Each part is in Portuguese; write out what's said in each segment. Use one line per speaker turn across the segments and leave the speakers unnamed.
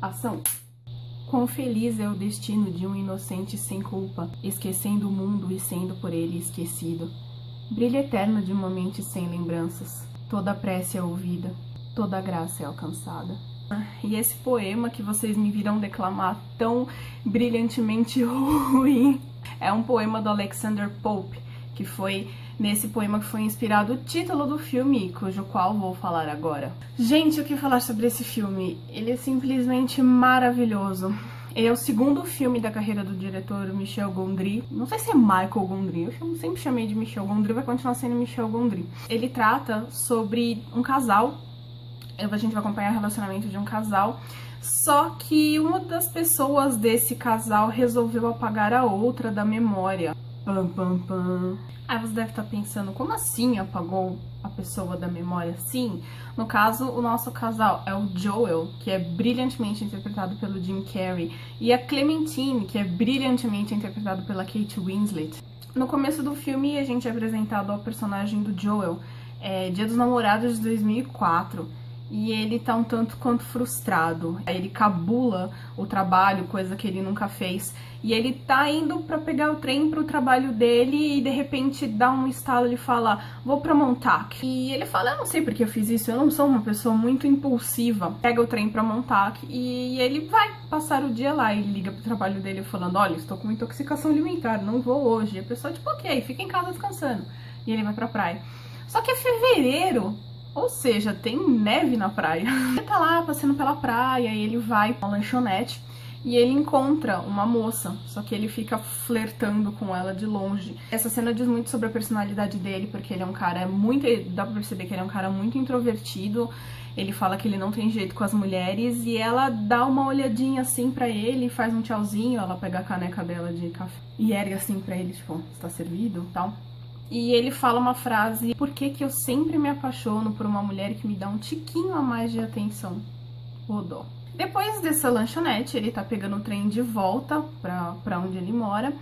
Ação! Quão feliz é o destino de um inocente sem culpa, esquecendo o mundo e sendo por ele esquecido. Brilho eterno de uma mente sem lembranças. Toda prece é ouvida, toda graça é alcançada. E esse poema que vocês me viram declamar tão brilhantemente ruim é um poema do Alexander Pope, que foi nesse poema que foi inspirado o título do filme, cujo qual vou falar agora. Gente, o que falar sobre esse filme? Ele é simplesmente maravilhoso. Ele é o segundo filme da carreira do diretor Michel Gondry. Não sei se é Michael Gondry, eu sempre chamei de Michel Gondry, vai continuar sendo Michel Gondry. Ele trata sobre um casal, a gente vai acompanhar o relacionamento de um casal, só que uma das pessoas desse casal resolveu apagar a outra da memória. Pam, pam, pam. Aí você deve estar pensando, como assim apagou a pessoa da memória? Sim, no caso, o nosso casal é o Joel, que é brilhantemente interpretado pelo Jim Carrey, e a Clementine, que é brilhantemente interpretado pela Kate Winslet. No começo do filme, a gente é apresentado ao personagem do Joel, Dia dos Namorados de 2004, e ele tá um tanto quanto frustrado. Ele cabula o trabalho, coisa que ele nunca fez, e ele tá indo pra pegar o trem pro trabalho dele e de repente dá um estalo, ele fala, vou pra Montauk. E ele fala, eu não sei porque eu fiz isso, eu não sou uma pessoa muito impulsiva. Pega o trem pra Montauk e ele vai passar o dia lá. Ele liga pro trabalho dele falando, olha, estou com intoxicação alimentar, não vou hoje. E a pessoa tipo, ok, fica em casa descansando. E ele vai pra praia. Só que é fevereiro, ou seja, tem neve na praia. Ele tá lá passando pela praia e ele vai pra uma lanchonete e ele encontra uma moça, só que ele fica flertando com ela de longe. Essa cena diz muito sobre a personalidade dele, porque ele é um cara muito... dá pra perceber que ele é um cara muito introvertido. Ele fala que ele não tem jeito com as mulheres e ela dá uma olhadinha assim pra ele, faz um tchauzinho, ela pega a caneca dela de café e ergue assim pra ele, tipo, está servido e tal. E ele fala uma frase, por que que eu sempre me apaixono por uma mulher que me dá um tiquinho a mais de atenção? Ô dó. Depois dessa lanchonete, ele tá pegando o trem de volta pra onde ele mora.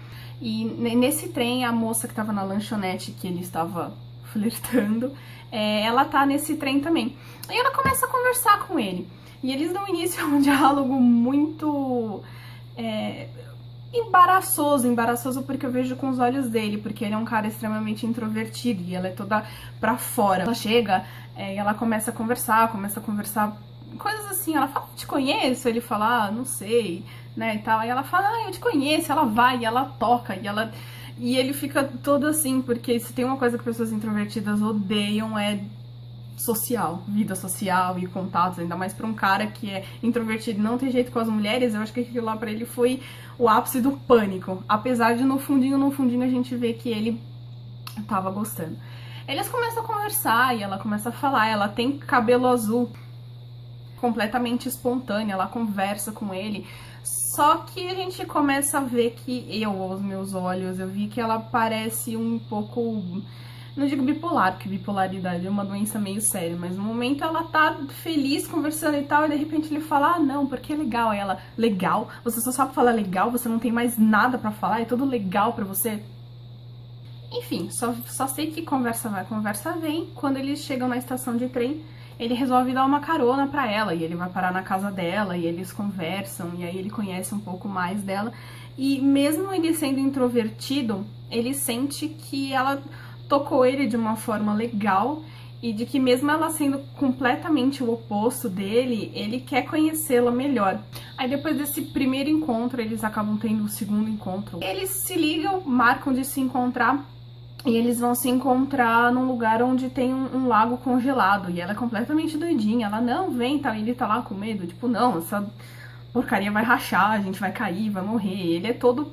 E nesse trem, a moça que tava na lanchonete, que ele estava flertando, ela tá nesse trem também. E ela começa a conversar com ele. E eles dão início a um diálogo muito... embaraçoso porque eu vejo com os olhos dele, porque ele é um cara extremamente introvertido e ela é toda pra fora. Ela chega e ela começa a conversar coisas assim, ela fala, te conheço? Ele fala, não sei, né, e tal. Aí ela fala, eu te conheço, ela vai, e ela toca, e ele fica todo assim, porque se tem uma coisa que pessoas introvertidas odeiam é vida social e contatos, ainda mais pra um cara que é introvertido e não tem jeito com as mulheres. Eu acho que aquilo lá pra ele foi o ápice do pânico, apesar de no fundinho a gente vê que ele tava gostando. Eles começam a conversar e ela começa a falar, ela tem cabelo azul, completamente espontânea, ela conversa com ele, só que a gente começa a ver que aos meus olhos, eu vi que ela parece um pouco... não digo bipolar, porque bipolaridade é uma doença meio séria, mas no momento ela tá feliz conversando e tal, e de repente ele fala, ah, não, porque é legal. Aí ela, legal? Você só sabe falar legal? Você não tem mais nada pra falar? É tudo legal pra você? Enfim, só sei que conversa vai, conversa vem. Quando eles chegam na estação de trem, ele resolve dar uma carona pra ela, e ele vai parar na casa dela, e eles conversam, e aí ele conhece um pouco mais dela. E mesmo ele sendo introvertido, ele sente que ela tocou ele de uma forma legal e de que mesmo ela sendo completamente o oposto dele, ele quer conhecê-la melhor. Aí depois desse primeiro encontro, eles acabam tendo o segundo encontro. Eles se ligam, marcam de se encontrar e eles vão se encontrar num lugar onde tem um lago congelado e ela é completamente doidinha. Ela, não, vem, tá? E ele tá lá com medo, tipo, não, essa porcaria vai rachar, a gente vai cair, vai morrer. Ele é tudo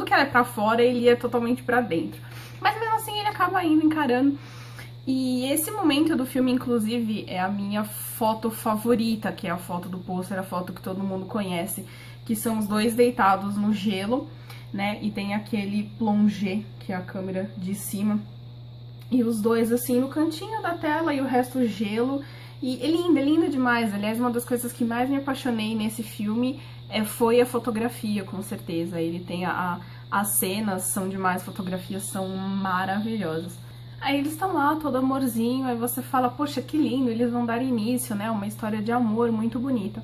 que ela é pra fora, ele é totalmente pra dentro. Mas mesmo assim ele acaba indo encarando. E esse momento do filme, inclusive, é a minha foto favorita, que é a foto do pôster, a foto que todo mundo conhece, que são os dois deitados no gelo, né? E tem aquele plongé, que é a câmera de cima. E os dois assim no cantinho da tela e o resto gelo. E é lindo demais. Aliás, uma das coisas que mais me apaixonei nesse filme foi a fotografia, com certeza. Ele tem as cenas são demais, as fotografias são maravilhosas. Aí eles estão lá, todo amorzinho, aí você fala, poxa, que lindo, eles vão dar início, né? Uma história de amor muito bonita.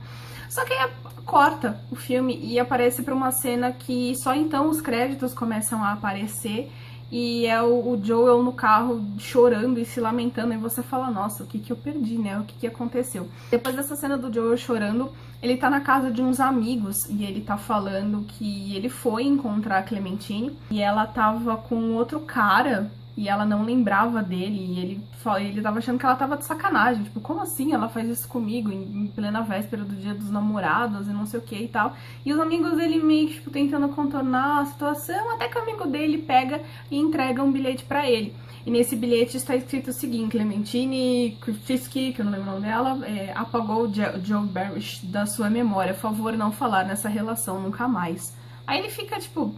Só que aí corta o filme e aparece pra uma cena que só então os créditos começam a aparecer e é o Joel no carro chorando e se lamentando, e você fala, nossa, o que que eu perdi, né? O que que aconteceu? Depois dessa cena do Joel chorando, ele tá na casa de uns amigos e ele tá falando que ele foi encontrar a Clementine e ela tava com outro cara e ela não lembrava dele, e ele tava achando que ela tava de sacanagem, tipo, como assim ela faz isso comigo em plena véspera do dia dos namorados e não sei o que e tal. E os amigos dele meio que, tipo, tentando contornar a situação, até que o amigo dele pega e entrega um bilhete pra ele. E nesse bilhete está escrito o seguinte: Clementine Krifsky, que eu não lembro o nome dela, apagou o Joe Barish da sua memória. Por favor, não falar nessa relação nunca mais. Aí ele fica tipo,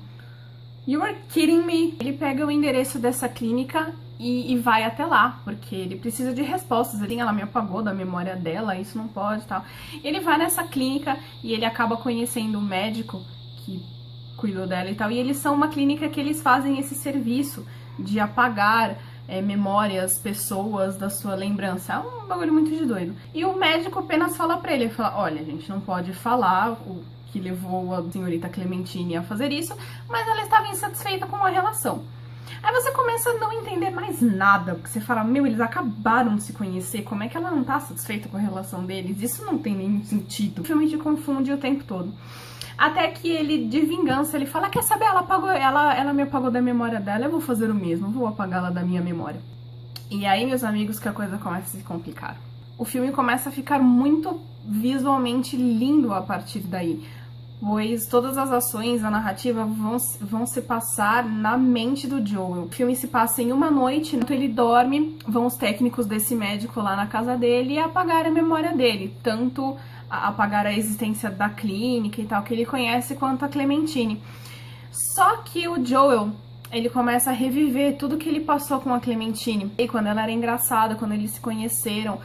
you are kidding me? Ele pega o endereço dessa clínica e vai até lá, porque ele precisa de respostas. Ela me apagou da memória dela, isso não pode e tal. Ele vai nessa clínica e ele acaba conhecendo um médico que cuidou dela e tal. E eles são uma clínica que eles fazem esse serviço de apagar memórias, pessoas da sua lembrança. É um bagulho muito de doido. E o médico apenas fala pra ele, fala, olha, a gente não pode falar o que levou a senhorita Clementine a fazer isso, mas ela estava insatisfeita com a relação. Aí você começa a não entender mais nada, porque você fala, meu, eles acabaram de se conhecer, como é que ela não tá satisfeita com a relação deles? Isso não tem nenhum sentido. O filme te confunde o tempo todo. Até que ele, de vingança, ele fala, quer saber, ela me apagou da memória dela, eu vou fazer o mesmo, vou apagá-la da minha memória. E aí, meus amigos, que a coisa começa a se complicar. O filme começa a ficar muito visualmente lindo a partir daí, pois todas as ações, a narrativa vão se passar na mente do Joel. O filme se passa em uma noite, enquanto ele dorme, vão os técnicos desse médico lá na casa dele e apagar a memória dele, tanto apagar a existência da clínica e tal, que ele conhece, quanto a Clementine. Só que o Joel, ele começa a reviver tudo que ele passou com a Clementine. E quando ela era engraçada, quando eles se conheceram,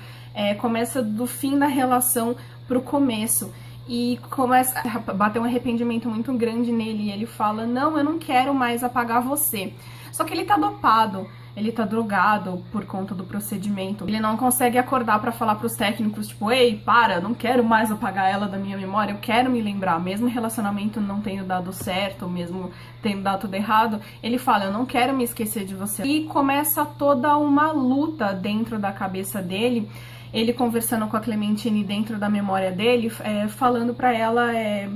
começa do fim da relação pro começo. E começa a bater um arrependimento muito grande nele. E ele fala, não, eu não quero mais apagar você. Só que ele tá dopado. Ele tá drogado por conta do procedimento. Ele não consegue acordar pra falar pros técnicos, tipo, ei, para, não quero mais apagar ela da minha memória, eu quero me lembrar. Mesmo o relacionamento não tendo dado certo, mesmo tendo dado tudo errado, ele fala, eu não quero me esquecer de você. E começa toda uma luta dentro da cabeça dele, ele conversando com a Clementine dentro da memória dele, falando pra ela,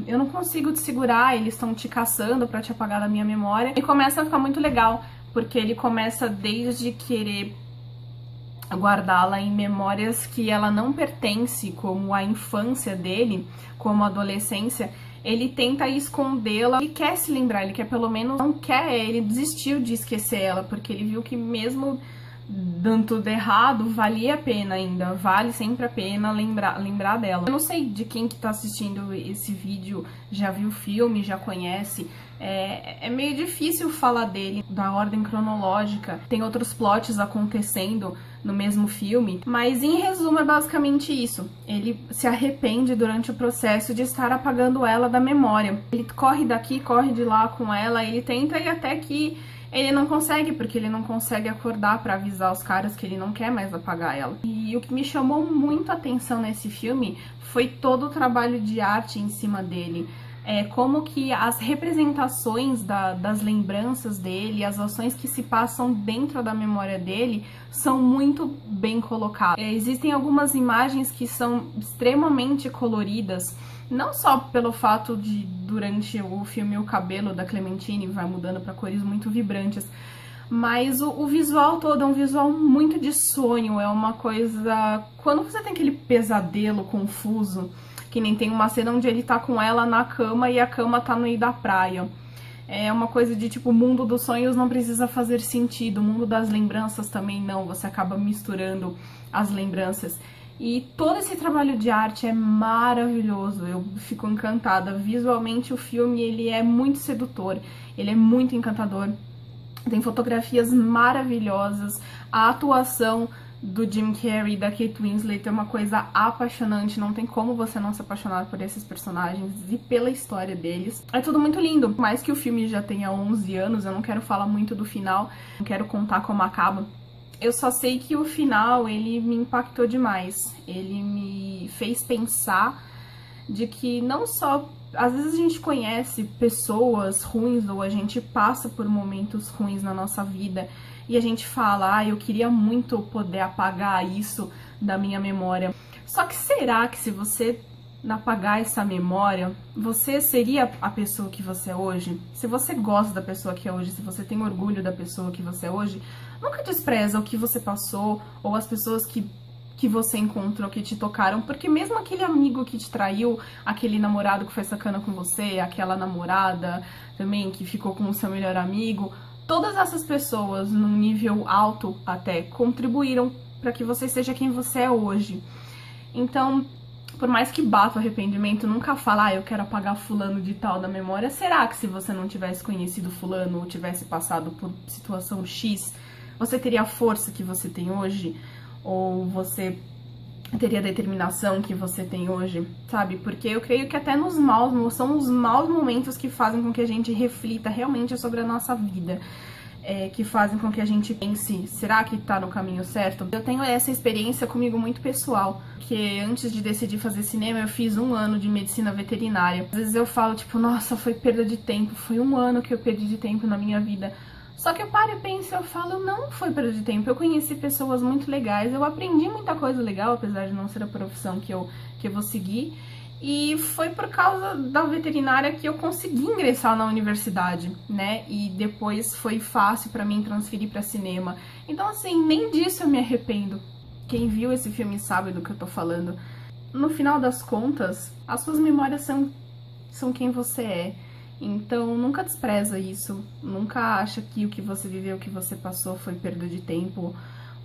eu não consigo te segurar, eles estão te caçando pra te apagar da minha memória. E começa a ficar muito legal, porque ele começa desde querer guardá-la em memórias que ela não pertence, como a infância dele, como a adolescência. Ele tenta escondê-la, ele quer se lembrar, ele quer pelo menos, não quer, ele desistiu de esquecer ela, porque ele viu que mesmo dando tudo errado, valia a pena ainda, vale sempre a pena lembrar dela. Eu não sei de quem que tá assistindo esse vídeo, já viu o filme, já conhece, é meio difícil falar dele da ordem cronológica, tem outros plots acontecendo no mesmo filme, mas em resumo é basicamente isso. Ele se arrepende durante o processo de estar apagando ela da memória. Ele corre daqui, corre de lá com ela, ele tenta e até que ele não consegue, porque ele não consegue acordar pra avisar os caras que ele não quer mais apagar ela. E o que me chamou muito a atenção nesse filme foi todo o trabalho de arte em cima dele. Como que as representações das lembranças dele, as ações que se passam dentro da memória dele são muito bem colocadas. Existem algumas imagens que são extremamente coloridas, não só pelo fato de, durante o filme, o cabelo da Clementine vai mudando para cores muito vibrantes, mas o visual todo é um visual muito de sonho, é uma coisa... Quando você tem aquele pesadelo confuso, que nem tem uma cena onde ele tá com ela na cama e a cama tá no meio da praia. É uma coisa de tipo, o mundo dos sonhos não precisa fazer sentido, o mundo das lembranças também não, você acaba misturando as lembranças. E todo esse trabalho de arte é maravilhoso, eu fico encantada. Visualmente o filme ele é muito sedutor, ele é muito encantador, tem fotografias maravilhosas, a atuação do Jim Carrey e da Kate Winslet é uma coisa apaixonante, não tem como você não se apaixonar por esses personagens e pela história deles. É tudo muito lindo, por mais que o filme já tenha 11 anos, eu não quero falar muito do final, não quero contar como acaba, Eu só sei que o final, ele me impactou demais. Ele me fez pensar de que não só... Às vezes a gente conhece pessoas ruins ou a gente passa por momentos ruins na nossa vida e a gente fala, ah, eu queria muito poder apagar isso da minha memória. Só que será que se você apagar essa memória, você seria a pessoa que você é hoje? Se você gosta da pessoa que é hoje, se você tem orgulho da pessoa que você é hoje, nunca despreza o que você passou ou as pessoas que você encontrou, que te tocaram, porque mesmo aquele amigo que te traiu, aquele namorado que foi sacana com você, aquela namorada também que ficou com o seu melhor amigo, todas essas pessoas, num nível alto até, contribuíram para que você seja quem você é hoje. Então, por mais que bata o arrependimento, nunca fala, ah, eu quero apagar fulano de tal da memória. Será que se você não tivesse conhecido fulano ou tivesse passado por situação X, você teria a força que você tem hoje? Ou você teria a determinação que você tem hoje, sabe? Porque eu creio que até são os maus momentos que fazem com que a gente reflita realmente sobre a nossa vida. Que fazem com que a gente pense, será que tá no caminho certo? Eu tenho essa experiência comigo muito pessoal, que antes de decidir fazer cinema, eu fiz 1 ano de medicina veterinária. Às vezes eu falo, tipo, nossa, foi perda de tempo, foi 1 ano que eu perdi de tempo na minha vida. Só que eu paro e penso, eu falo, não foi perda de tempo, eu conheci pessoas muito legais, eu aprendi muita coisa legal, apesar de não ser a profissão que eu vou seguir. E foi por causa da veterinária que eu consegui ingressar na universidade, né? E depois foi fácil pra mim transferir pra cinema. Então, assim, nem disso eu me arrependo. Quem viu esse filme sabe do que eu tô falando. No final das contas, as suas memórias são quem você é. Então, nunca despreza isso. Nunca acha que o que você viveu, o que você passou foi perda de tempo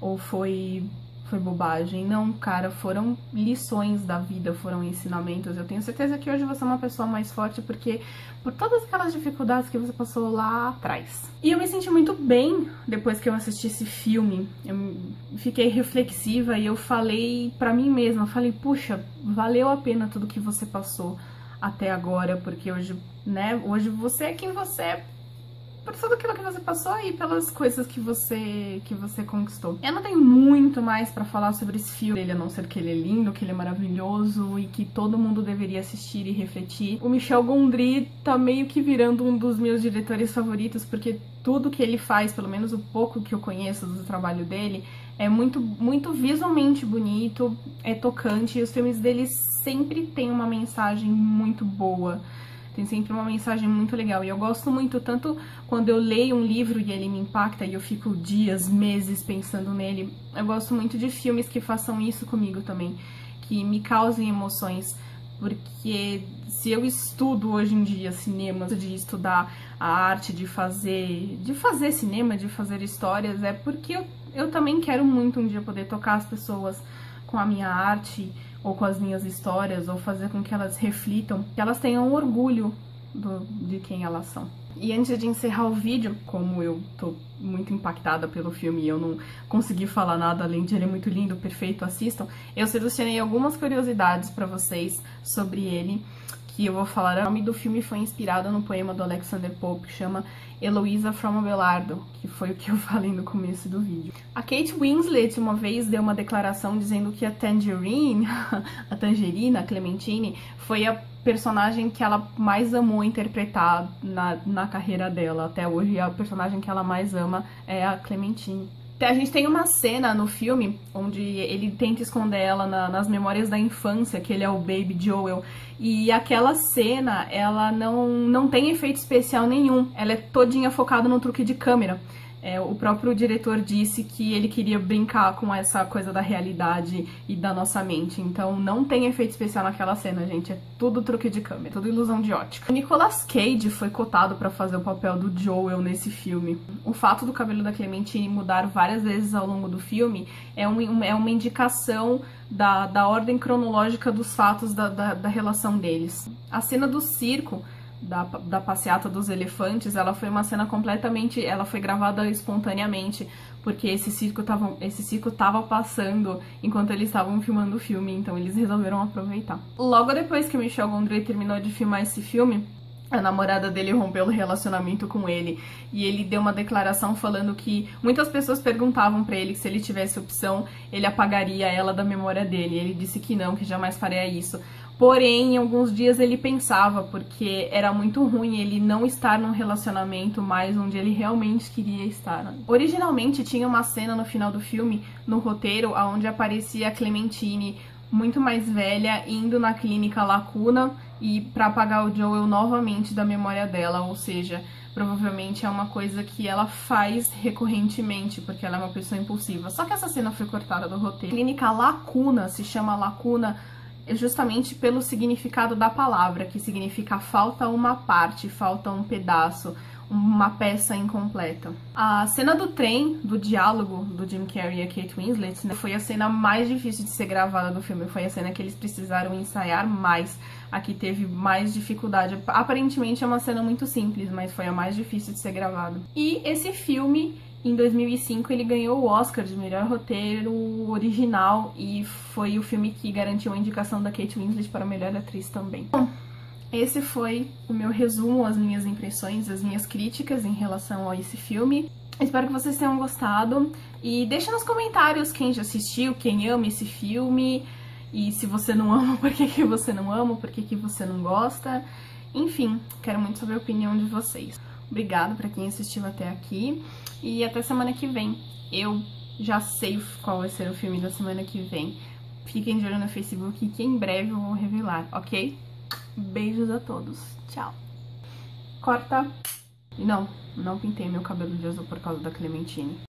ou foi bobagem. Não, cara, foram lições da vida, foram ensinamentos. Eu tenho certeza que hoje você é uma pessoa mais forte porque por todas aquelas dificuldades que você passou lá atrás. E eu me senti muito bem depois que eu assisti esse filme. Eu fiquei reflexiva e eu falei pra mim mesma, eu falei, puxa, valeu a pena tudo que você passou até agora, porque hoje, né, hoje você é quem você é por tudo aquilo que você passou e pelas coisas que você conquistou. Eu não tenho muito mais pra falar sobre esse filme, a não ser que ele é lindo, que ele é maravilhoso e que todo mundo deveria assistir e refletir. O Michel Gondry tá meio que virando um dos meus diretores favoritos, porque tudo que ele faz, pelo menos o pouco que eu conheço do trabalho dele, é muito, muito visualmente bonito, é tocante, e os filmes dele sempre têm uma mensagem muito boa. Tem sempre uma mensagem muito legal. E eu gosto muito, tanto quando eu leio um livro e ele me impacta e eu fico dias, meses pensando nele. Eu gosto muito de filmes que façam isso comigo também, que me causem emoções. Porque se eu estudo hoje em dia cinema, de estudar a arte de fazer cinema, de fazer histórias, é porque eu também quero muito um dia poder tocar as pessoas com a minha arte, ou com as minhas histórias, ou fazer com que elas reflitam, que elas tenham orgulho de quem elas são. E antes de encerrar o vídeo, como eu tô muito impactada pelo filme e eu não consegui falar nada além de ele é muito lindo, perfeito, assistam, eu selecionei algumas curiosidades pra vocês sobre ele, que eu vou falar. O nome do filme foi inspirado no poema do Alexander Pope, que chama Eloisa from Abelardo, que foi o que eu falei no começo do vídeo. A Kate Winslet uma vez deu uma declaração dizendo que a Tangerine, a Clementine, foi a personagem que ela mais amou interpretar na carreira dela. Até hoje, a personagem que ela mais ama é a Clementine. A gente tem uma cena no filme onde ele tenta esconder ela nas memórias da infância, que ele é o Baby Joel, e aquela cena, ela não tem efeito especial nenhum, ela é todinha focada no truque de câmera. O próprio diretor disse que ele queria brincar com essa coisa da realidade e da nossa mente, então não tem efeito especial naquela cena, gente, é tudo truque de câmera, tudo ilusão de ótica. O Nicolas Cage foi cotado pra fazer o papel do Joel nesse filme. O fato do cabelo da Clementine mudar várias vezes ao longo do filme é uma indicação da ordem cronológica dos fatos da relação deles. A cena do circo, da passeata dos elefantes, ela foi uma cena ela foi gravada espontaneamente, porque esse circo tava passando enquanto eles estavam filmando o filme, então eles resolveram aproveitar. Logo depois que o Michel Gondry terminou de filmar esse filme, a namorada dele rompeu o relacionamento com ele, e ele deu uma declaração falando que muitas pessoas perguntavam pra ele que se ele tivesse opção, ele apagaria ela da memória dele. Ele disse que não, que jamais faria isso. Porém, em alguns dias ele pensava, porque era muito ruim ele não estar num relacionamento mais onde ele realmente queria estar. Originalmente tinha uma cena no final do filme, no roteiro, onde aparecia a Clementine muito mais velha, indo na clínica Lacuna e pra apagar o Joel novamente da memória dela, ou seja, provavelmente é uma coisa que ela faz recorrentemente, porque ela é uma pessoa impulsiva. Só que essa cena foi cortada do roteiro. A clínica Lacuna se chama Lacuna justamente pelo significado da palavra, que significa falta uma parte, falta um pedaço, uma peça incompleta. A cena do trem, do diálogo do Jim Carrey e a Kate Winslet, né, foi a cena mais difícil de ser gravada do filme. Foi a cena que eles precisaram ensaiar mais, a que teve mais dificuldade. Aparentemente é uma cena muito simples, mas foi a mais difícil de ser gravada. E esse filme, em 2005, ele ganhou o Oscar de melhor roteiro original, e foi o filme que garantiu a indicação da Kate Winslet para melhor atriz também. Bom, esse foi o meu resumo, as minhas impressões, as minhas críticas em relação a esse filme. Espero que vocês tenham gostado, e deixa nos comentários quem já assistiu, quem ama esse filme, e se você não ama, por que você não ama, por que você não gosta. Enfim, quero muito saber a opinião de vocês. Obrigada pra quem assistiu até aqui, e até semana que vem. Eu já sei qual vai ser o filme da semana que vem. Fiquem de olho no Facebook, que em breve eu vou revelar, ok? Beijos a todos. Tchau. Corta. E não pintei meu cabelo de azul por causa da Clementine.